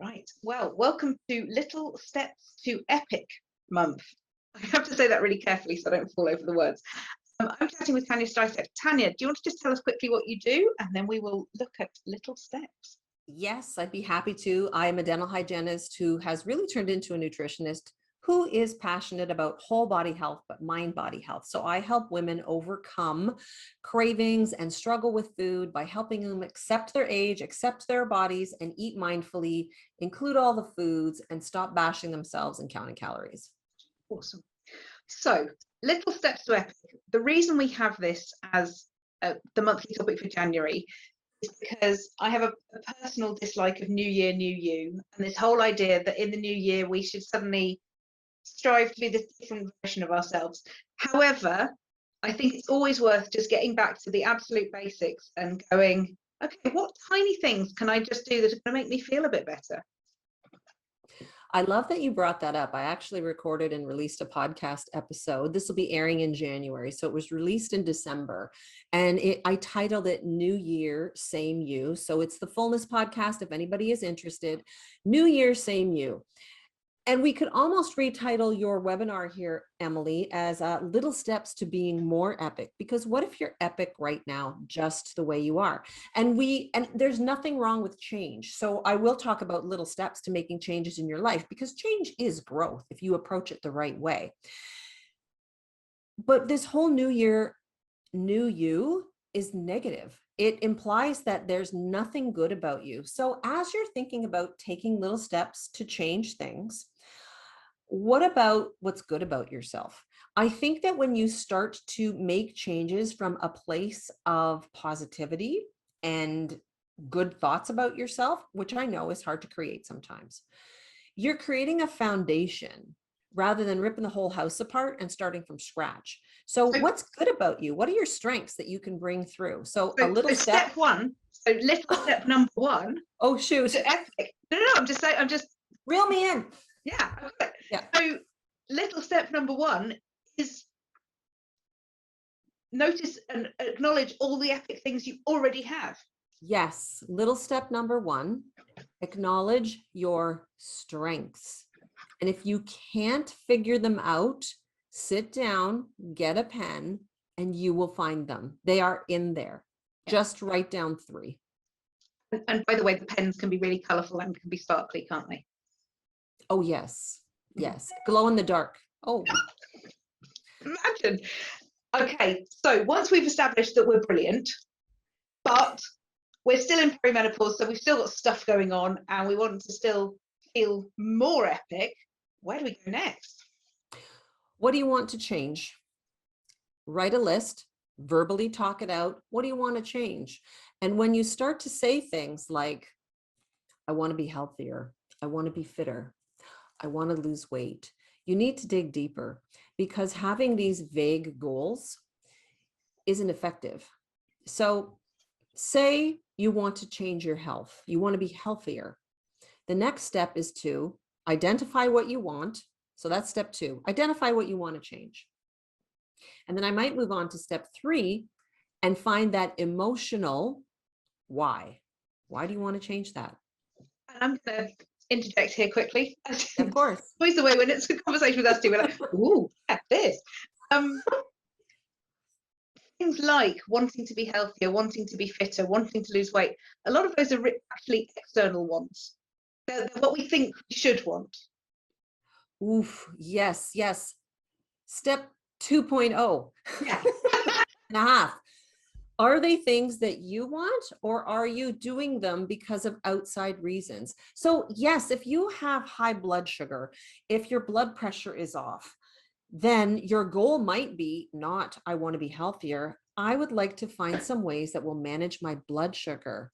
Right. Well, welcome to Little Steps to Epic month. I have to say that really carefully so I don't fall over the words. I'm chatting with Tanya Stricek. Tanya, do you want to just tell us quickly what you do, and then we will look at little steps? Yes, I'd be happy to. I'm a dental hygienist who has really turned into a nutritionist who is passionate about whole body health, but mind body health. So I help women overcome cravings and struggle with food by helping them accept their age, accept their bodies, and eat mindfully, include all the foods, and stop bashing themselves and counting calories. Awesome. So, little steps to epic. The reason we have this as the monthly topic for January is because I have a personal dislike of New Year, New You, and this whole idea that in the new year we should suddenly strive to be this different version of ourselves. However, I think it's always worth just getting back to the absolute basics and going, okay, what tiny things can I just do that are going to make me feel a bit better? I love that you brought that up. I actually recorded and released a podcast episode. This will be airing in January. So it was released in December, and I titled it New Year, Same You. So it's the Fullness podcast. If anybody is interested, New Year, Same You. And we could almost retitle your webinar here, Emily, as Little Steps to Being More Epic. Because what if you're epic right now, just the way you are? And there's nothing wrong with change. So I will talk about little steps to making changes in your life, because change is growth if you approach it the right way. But this whole new year, new you is negative. It implies that there's nothing good about you. So as you're thinking about taking little steps to change things, what about what's good about yourself? I think that when you start to make changes from a place of positivity and good thoughts about yourself, which I know is hard to create sometimes, you're creating a foundation rather than ripping the whole house apart and starting from scratch. So what's good about you? What are your strengths that you can bring through? So a little step one. So little step number one. Oh, shoot. To epic. No, I'm just saying, reel me in. Yeah. Yeah. So little step number one is notice and acknowledge all the epic things you already have. Yes. Little step number one, acknowledge your strengths. And if you can't figure them out, sit down, get a pen, and you will find them. They are in there. Just write down 3. And by the way, the pens can be really colorful and can be sparkly, can't they? Oh, yes. Yes. Glow in the dark. Oh. Imagine. Okay, so once we've established that we're brilliant, but we're still in perimenopause, so we've still got stuff going on and we want to still feel more epic, where do we go next? What do you want to change? Write a list, verbally talk it out. What do you want to change? And when you start to say things like, I want to be healthier, I want to be fitter, I want to lose weight, you need to dig deeper, because having these vague goals isn't effective. So say you want to change your health, you want to be healthier. The next step is to identify what you want. So that's step 2, identify what you want to change. And then I might move on to step 3 and find that emotional why. Why do you want to change that? And I'm going to interject here quickly. Of course. Always the way when it's a conversation with us two, we're like, ooh, yeah, this. Things like wanting to be healthier, wanting to be fitter, wanting to lose weight, a lot of those are actually external wants. They're what we think we should want. Oof, yes, yes. Step 2.0. Yeah. and a half. Are they things that you want, or are you doing them because of outside reasons? So yes, if you have high blood sugar, if your blood pressure is off, then your goal might be not, I want to be healthier. I would like to find some ways that will manage my blood sugar.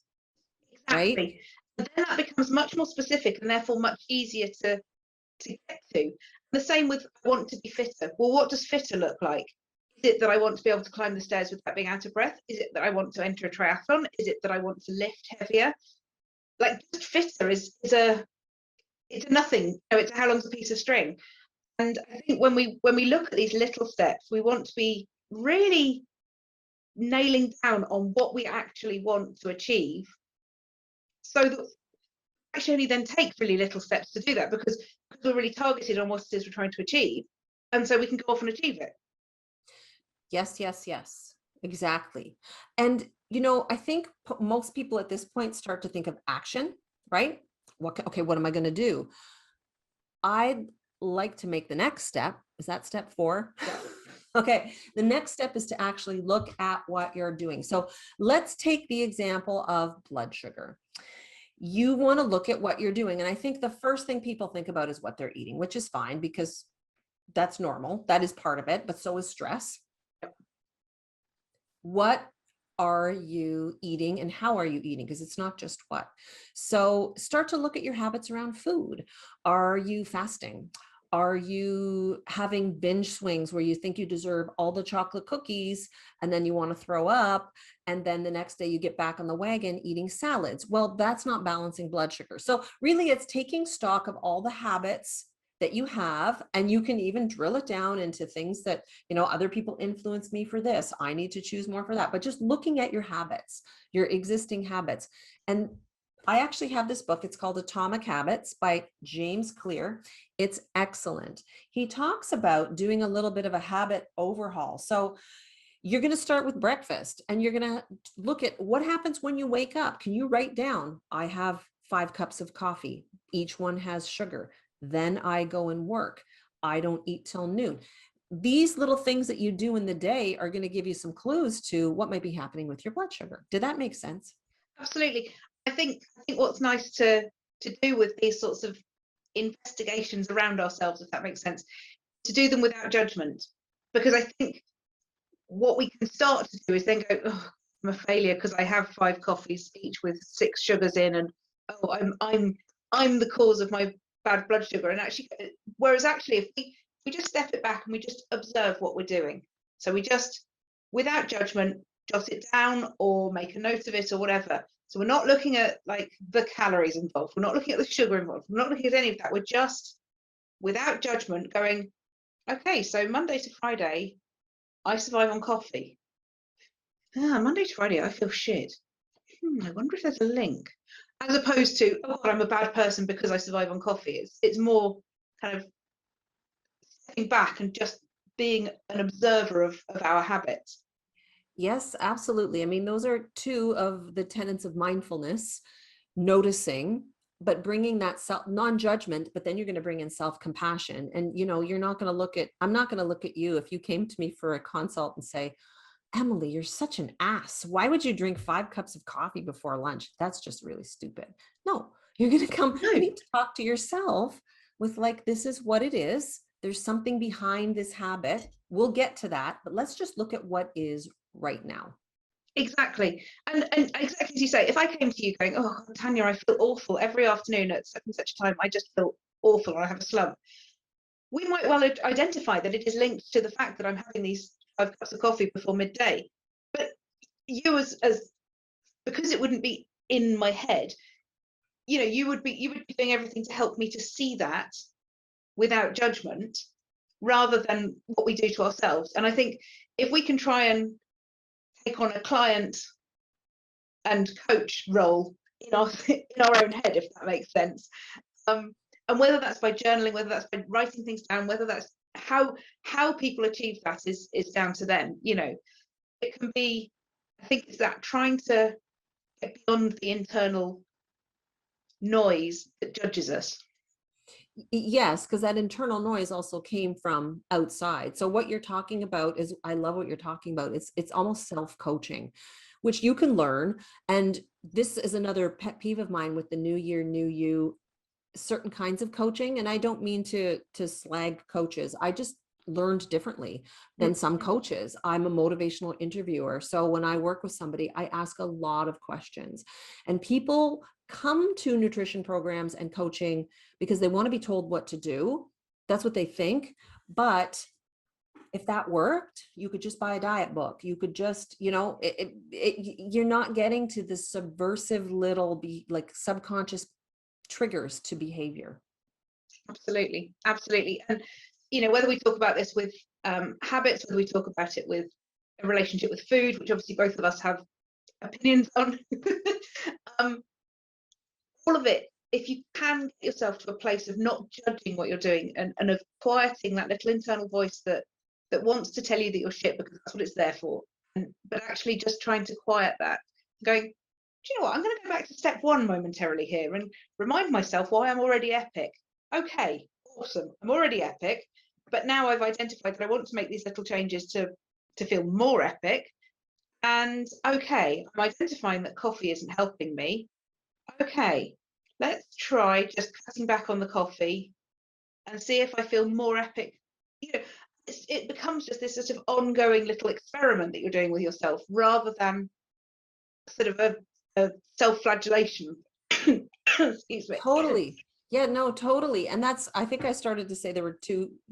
Exactly. Right? And then that becomes much more specific and therefore much easier to get to. The same with I want to be fitter. Well, what does fitter look like? Is it that I want to be able to climb the stairs without being out of breath? Is it that I want to enter a triathlon? Is it that I want to lift heavier? Like, just fitter is a nothing. You know, it's how long's a piece of string. And I think when we look at these little steps, we want to be really nailing down on what we actually want to achieve, so that actually only then take really little steps to do that because we're really targeted on what it is we're trying to achieve. And so we can go off and achieve it. Yes, yes, yes, exactly. And, I think most people at this point start to think of action, right? Okay, what am I going to do? I'd like to make the next step. Is that step 4? Yeah. Okay. The next step is to actually look at what you're doing. So let's take the example of blood sugar. You want to look at what you're doing. And I think the first thing people think about is what they're eating, which is fine because that's normal. That is part of it, but so is stress. What are you eating and how are you eating? Because it's not just what. So start to look at your habits around food. Are you fasting? Are you having binge swings where you think you deserve all the chocolate cookies and then you want to throw up? And then the next day you get back on the wagon eating salads. Well, that's not balancing blood sugar. So really it's taking stock of all the habits that you have, and you can even drill it down into things that, other people influence me for this. I need to choose more for that. But just looking at your habits, your existing habits. And I actually have this book. It's called Atomic Habits by James Clear. It's excellent. He talks about doing a little bit of a habit overhaul. So you're going to start with breakfast and you're going to look at what happens when you wake up. Can you write down, I have 5 cups of coffee. Each one has sugar. Then I go and work. I don't eat till noon. These little things that you do in the day are going to give you some clues to what might be happening with your blood sugar. Did that make sense? Absolutely. I think what's nice to do with these sorts of investigations around ourselves, if that makes sense, to do them without judgment. Because I think what we can start to do is then go, oh, I'm a failure because I have 5 coffees each with 6 sugars in, and oh, I'm the cause of my bad blood sugar. And actually, whereas actually if we just step it back and we just observe what we're doing, so we just, without judgment, jot it down or make a note of it or whatever. So we're not looking at like the calories involved, we're not looking at the sugar involved, we're not looking at any of that. We're just, without judgment, going, okay, so Monday to Friday I survive on coffee. Monday to Friday I feel shit. I wonder if there's a link. As opposed to, oh God, I'm a bad person because I survive on coffee. It's more kind of stepping back and just being an observer of our habits. Yes, absolutely. I mean, those are 2 of the tenets of mindfulness, noticing, but bringing that non-judgment, but then you're going to bring in self-compassion. And, you're not going to I'm not going to look at you if you came to me for a consult and say, Emily, you're such an ass. Why would you drink 5 cups of coffee before lunch? That's just really stupid. No, you're going to come, you need to talk to yourself with like, this is what it is. There's something behind this habit. We'll get to that, but let's just look at what is right now. Exactly. And exactly as you say, if I came to you going, oh, Tanya, I feel awful every afternoon at such and such a time, I just feel awful or I have a slump. We might well identify that it is linked to the fact that I'm having these 5 cups of coffee before midday. But you as because it wouldn't be in my head, you would be doing everything to help me to see that without judgment, rather than what we do to ourselves. And I think if we can try and take on a client and coach role in our own head, if that makes sense, and whether that's by journaling, whether that's by writing things down, whether that's how people achieve that is down to them. It can be, I think it's that trying to get beyond the internal noise that judges us. Yes, because that internal noise also came from outside. So what you're talking about is, I love what you're talking about. It's almost self-coaching, which you can learn. And this is another pet peeve of mine with the new year, new you, certain kinds of coaching. And I don't mean to slag coaches. I just learned differently than some coaches. I'm a motivational interviewer. So when I work with somebody, I ask a lot of questions, and people come to nutrition programs and coaching because they want to be told what to do. That's what they think. But if that worked, you could just buy a diet book. You could just, you're not getting to the subversive little like subconscious triggers to behavior. Absolutely. And whether we talk about this with habits, whether we talk about it with a relationship with food, which obviously both of us have opinions on, all of it if you can get yourself to a place of not judging what you're doing, and of quieting that little internal voice that wants to tell you that you're shit because that's what it's there for, but actually just trying to quiet that, going, do you know what, I'm going to go back to step one momentarily here and remind myself why I'm already epic. Okay, awesome, I'm already epic, but now I've identified that I want to make these little changes to feel more epic. And okay, I'm identifying that coffee isn't helping me. Okay, let's try just cutting back on the coffee and see if I feel more epic. You know, it becomes just this sort of ongoing little experiment that you're doing with yourself, rather than sort of a self-flagellation. Excuse me. Totally. Yeah, no, totally. And that's, I think I started to say there were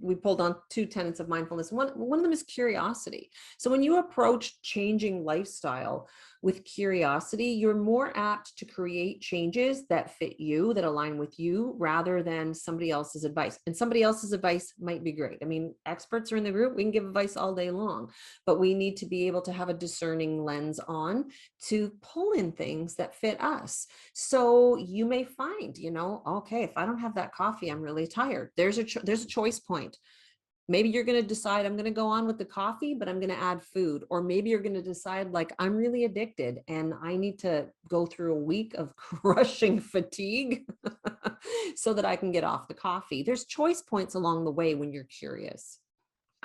we pulled on two tenets of mindfulness. One of them is curiosity. So when you approach changing lifestyle with curiosity, you're more apt to create changes that fit you, that align with you, rather than somebody else's advice. And somebody else's advice might be great. I mean, experts are in the group, we can give advice all day long, but we need to be able to have a discerning lens on to pull in things that fit us. So you may find, okay, if I don't have that coffee, I'm really tired. There's a choice point. Maybe you're going to decide I'm going to go on with the coffee, but I'm going to add food. Or maybe you're going to decide, like, I'm really addicted and I need to go through a week of crushing fatigue so that I can get off the coffee. There's choice points along the way when you're curious.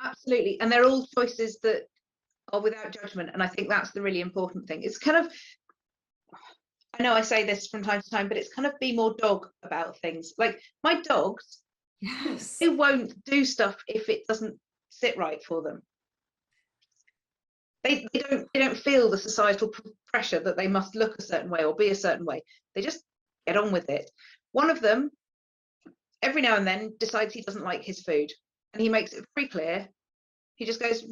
Absolutely. And they're all choices that are without judgment. And I think that's the really important thing. It's kind of, I know I say this from time to time, but it's kind of be more dog about things. Like my dogs, Yes. they won't do stuff if it doesn't sit right for them. They don't feel the societal pressure that they must look a certain way or be a certain way. They just get on with it. One of them, every now and then, decides he doesn't like his food, and he makes it very clear. He just goes,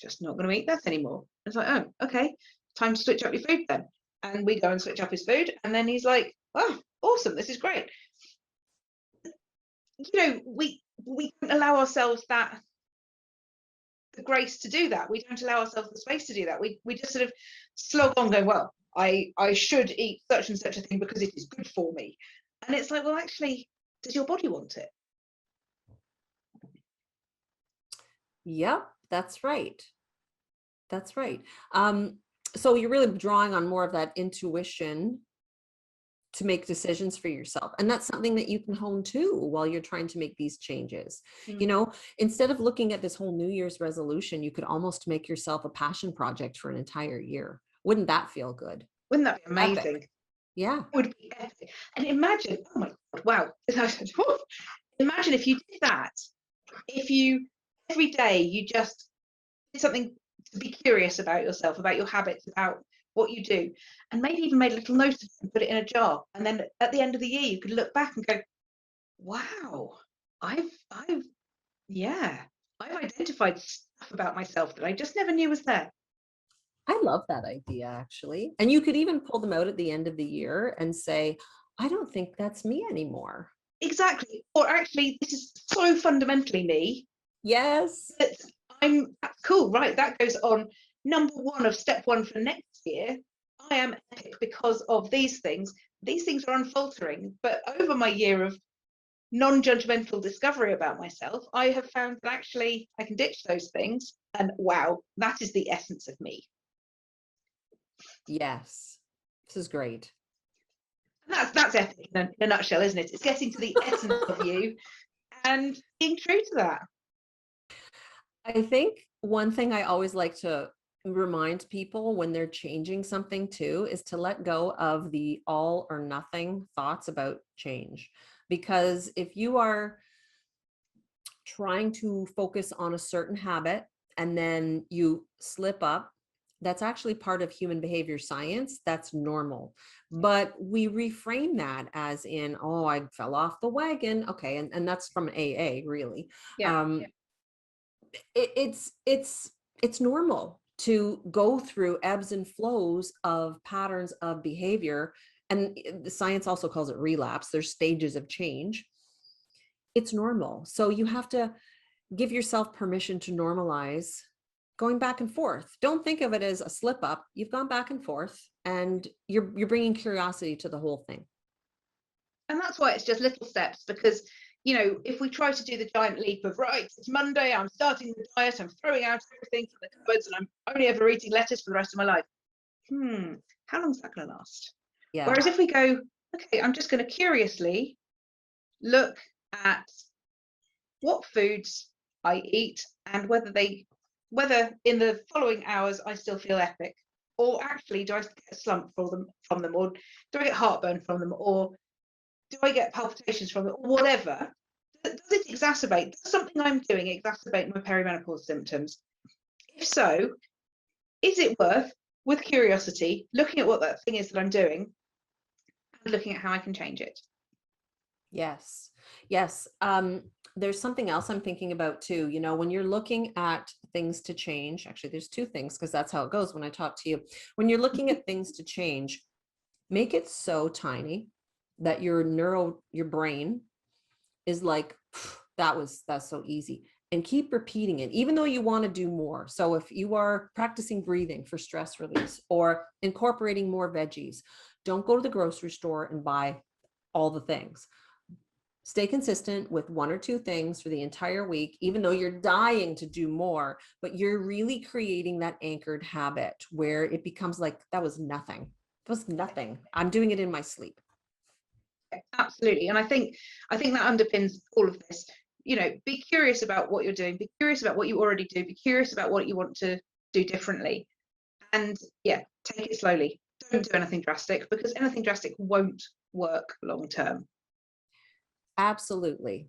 just not going to eat that anymore. It's like, oh, okay, time to switch up your food then. And we go and switch up his food, and then he's like, oh, awesome, this is great. We don't allow ourselves the grace to do that. We don't allow ourselves the space to do that. We just sort of slog on going, well, I should eat such and such a thing because it is good for me. And it's like, well, actually, does your body want it? Yep, that's right. That's right. So you're really drawing on more of that intuition to make decisions for yourself. And that's something that you can hone too while you're trying to make these changes. Instead of looking at this whole New Year's resolution, you could almost make yourself a passion project for an entire year. Wouldn't that feel good? Wouldn't that be amazing? Epic. Yeah. It would be epic. And imagine, oh my God, wow. Imagine if you did that. If you, every day, you just did something to be curious about yourself, about your habits, about what you do, and maybe even made a little note of it and put it in a jar. And then at the end of the year, you could look back and go, wow, I've identified stuff about myself that I just never knew was there. I love that idea, actually. And you could even pull them out at the end of the year and say, I don't think that's me anymore. Exactly. Or actually, this is so fundamentally me. Yes. That's cool, right? That goes on number one of step one for next year. I am epic because of these things. These things are unfaltering. But over my year of non-judgmental discovery about myself, I have found that actually I can ditch those things. And wow, that is the essence of me. Yes. This is great. And that's epic in a nutshell, isn't it? It's getting to the essence of you and being true to that. I think one thing I always like to remind people when they're changing something too is to let go of the all or nothing thoughts about change. Because if you are trying to focus on a certain habit and then you slip up, that's actually part of human behavior science. That's normal. But we reframe that as in, oh, I fell off the wagon. Okay. And that's from AA, really. Yeah. It's normal to go through ebbs and flows of patterns of behavior. And the science also calls it relapse. There's stages of change. It's normal. So you have to give yourself permission to normalize going back and forth. Don't think of it as a slip up. You've gone back and forth and you're bringing curiosity to the whole thing. And that's why it's just little steps, because, you know, if we try to do the giant leap of, right, it's Monday, I'm starting the diet, I'm throwing out everything from the cupboards, and I'm only ever eating lettuce for the rest of my life. How long is that going to last? Yeah. Whereas if we go, okay, I'm just going to curiously look at what foods I eat and whether in the following hours I still feel epic, or actually do I get a slump from them, or do I get heartburn from them, or do I get palpitations from it, or whatever. Does it exacerbate? Does something I'm doing exacerbate my perimenopause symptoms? If so, is it worth, with curiosity, looking at what that thing is that I'm doing and looking at how I can change it? Yes. Yes. There's something else I'm thinking about too. You know, when you're looking at things to change, actually, there's two things, because that's how it goes when I talk to you. When you're looking at things to change, make it so tiny that your brain is like, that's so easy. And keep repeating it, even though you want to do more. So if you are practicing breathing for stress release or incorporating more veggies, don't go to the grocery store and buy all the things. Stay consistent with one or two things for the entire week, even though you're dying to do more, but you're really creating that anchored habit where it becomes like, that was nothing. It was nothing. I'm doing it in my sleep. Absolutely. And I think that underpins all of this. You know, be curious about what you're doing, be curious about what you already do, be curious about what you want to do differently. And yeah, take it slowly. Don't do anything drastic, because anything drastic won't work long term. Absolutely.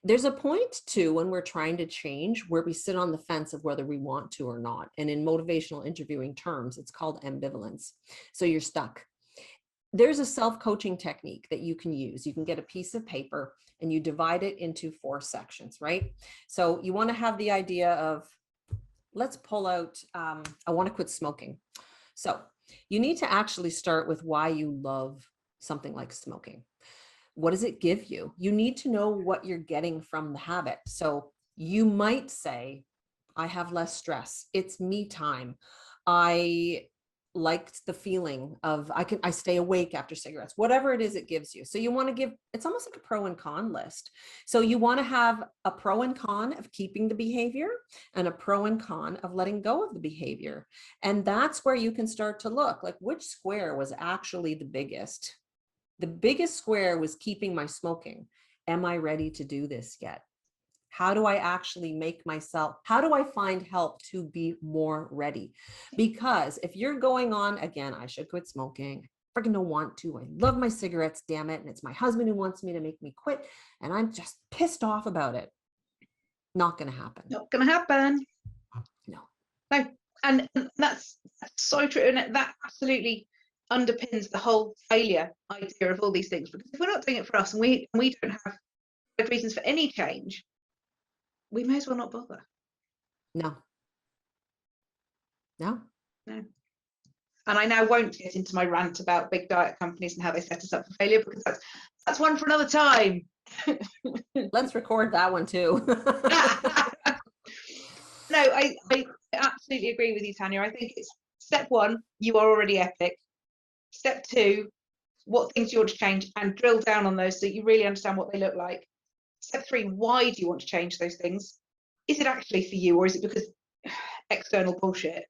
There's a point too when we're trying to change where we sit on the fence of whether we want to or not. And in motivational interviewing terms, it's called ambivalence. So you're stuck. There's a self-coaching technique that you can use. You can get a piece of paper and you divide it into 4 sections, right? So you want to have the idea of, let's pull out, I want to quit smoking. So you need to actually start with why you love something like smoking. What does it give you? You need to know what you're getting from the habit. So you might say, I have less stress. It's me time. I liked the feeling of I stay awake after cigarettes, whatever it is it gives you. So you want to give, it's almost like a pro and con list. So you want to have a pro and con of keeping the behavior and a pro and con of letting go of the behavior. And that's where you can start to look like which square was actually the biggest. The biggest square was keeping my smoking. Am I ready to do this yet? How do I actually how do I find help to be more ready? Because if you're going on, again, I should quit smoking. I freaking don't want to. I love my cigarettes, damn it. And it's my husband who wants me to make me quit. And I'm just pissed off about it. Not going to happen. Not going to happen. No. And that's so true. And that absolutely underpins the whole failure idea of all these things, because if we're not doing it for us and we don't have good reasons for any change, we may as well not bother. No. And I now won't get into my rant about big diet companies and how they set us up for failure, because that's one for another time. Let's record that one too. No, I absolutely agree with you, Tanya. I think it's step 1, you are already epic. Step 2, what things you want to change, and drill down on those so that you really understand what they look like. Step 3, why do you want to change those things? Is it actually for you, or is it because external bullshit?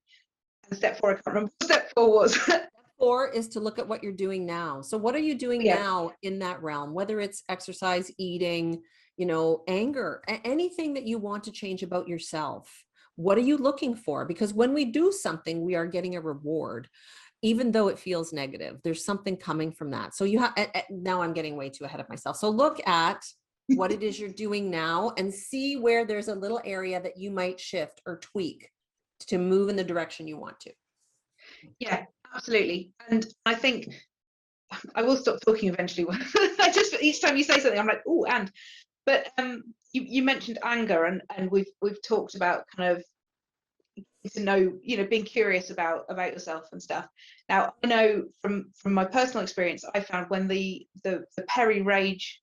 And step 4, I can't remember what step 4 was. Step 4 is to look at what you're doing now. So what are you doing now in that realm, whether it's exercise, eating, you know, anger, anything that you want to change about yourself? What are you looking for? Because when we do something, we are getting a reward, even though it feels negative. There's something coming from that. So you have, now I'm getting way too ahead of myself. So look at what it is you're doing now and see where there's a little area that you might shift or tweak to move in the direction you want to. Yeah, absolutely. And I think I will stop talking eventually. I just, each time you say something, I'm like, oh, but you mentioned anger, and we've talked about kind of to know, you know, being curious about yourself and stuff. Now, I know from my personal experience, I found when the peri rage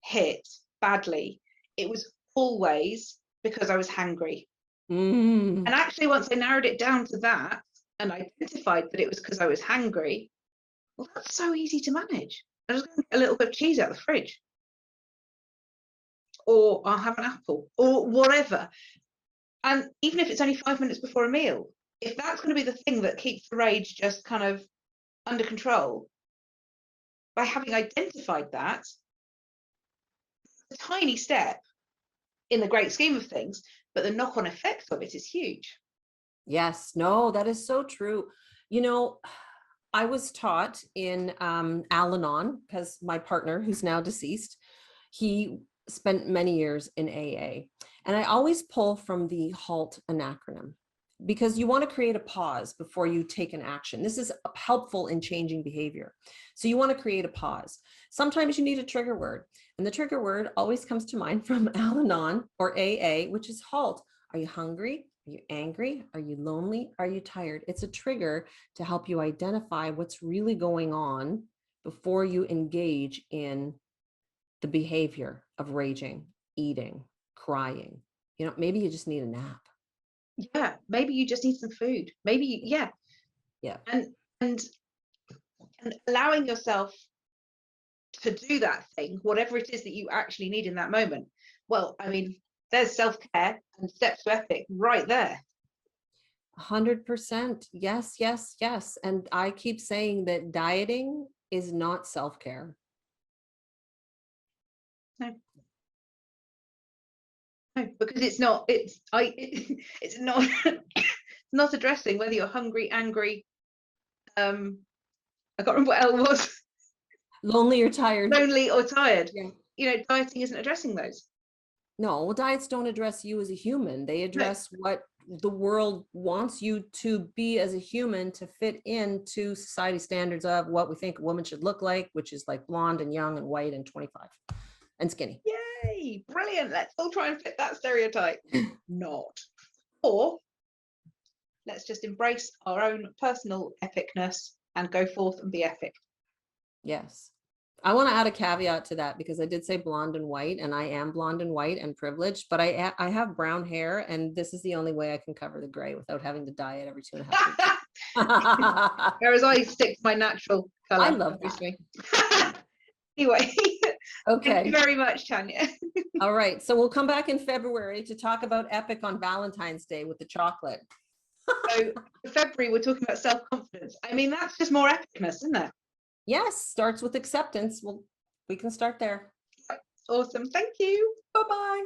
hit badly, it was always because I was hangry. And actually, once I narrowed it down to that and identified that it was because I was hangry, well, that's so easy to manage. I'm just going to get a little bit of cheese out of the fridge, or I'll have an apple, or whatever. And even if it's only 5 minutes before a meal, if that's going to be the thing that keeps the rage just kind of under control, by having identified that, a tiny step in the great scheme of things, but the knock-on effect of it is huge. Yes, no, that is so true. You know, I was taught in Al-Anon, because my partner, who's now deceased, he spent many years in AA. And I always pull from the HALT acronym, because you want to create a pause before you take an action. This is helpful in changing behavior. So you want to create a pause. Sometimes you need a trigger word. And the trigger word always comes to mind from Al-Anon or AA, which is HALT. Are you hungry? Are you angry? Are you lonely? Are you tired? It's a trigger to help you identify what's really going on before you engage in the behavior of raging, eating, crying. You know, maybe you just need a nap. Yeah, maybe you just need some food. Maybe, yeah. And allowing yourself to do that thing, whatever it is that you actually need in that moment. Well, I mean, there's self-care and steps to epic right there. 100%. Yes, yes, yes. And I keep saying that dieting is not self-care. No. No, because it's not, it's not not addressing whether you're hungry, angry, I can't remember what else was. Lonely or tired. Lonely or tired. Yeah. You know, dieting isn't addressing those. No, well, diets don't address you as a human. They address what the world wants you to be as a human to fit into society standards of what we think a woman should look like, which is like blonde and young and white and 25 and skinny. Yay, brilliant. Let's all try and fit that stereotype. Not. Or let's just embrace our own personal epicness and go forth and be epic. Yes. I want to add a caveat to that, because I did say blonde and white, and I am blonde and white and privileged, but I have brown hair, and this is the only way I can cover the gray without having to dye it every 2.5 weeks. Whereas I stick to my natural color. I love obviously. that. Anyway, Okay. Thank you very much, Tanya. All right. So we'll come back in February to talk about epic on Valentine's Day with the chocolate. So for February, we're talking about self-confidence. I mean, that's just more epicness, isn't it? Yes, starts with acceptance. We can start there. Awesome. Thank you. Bye-bye.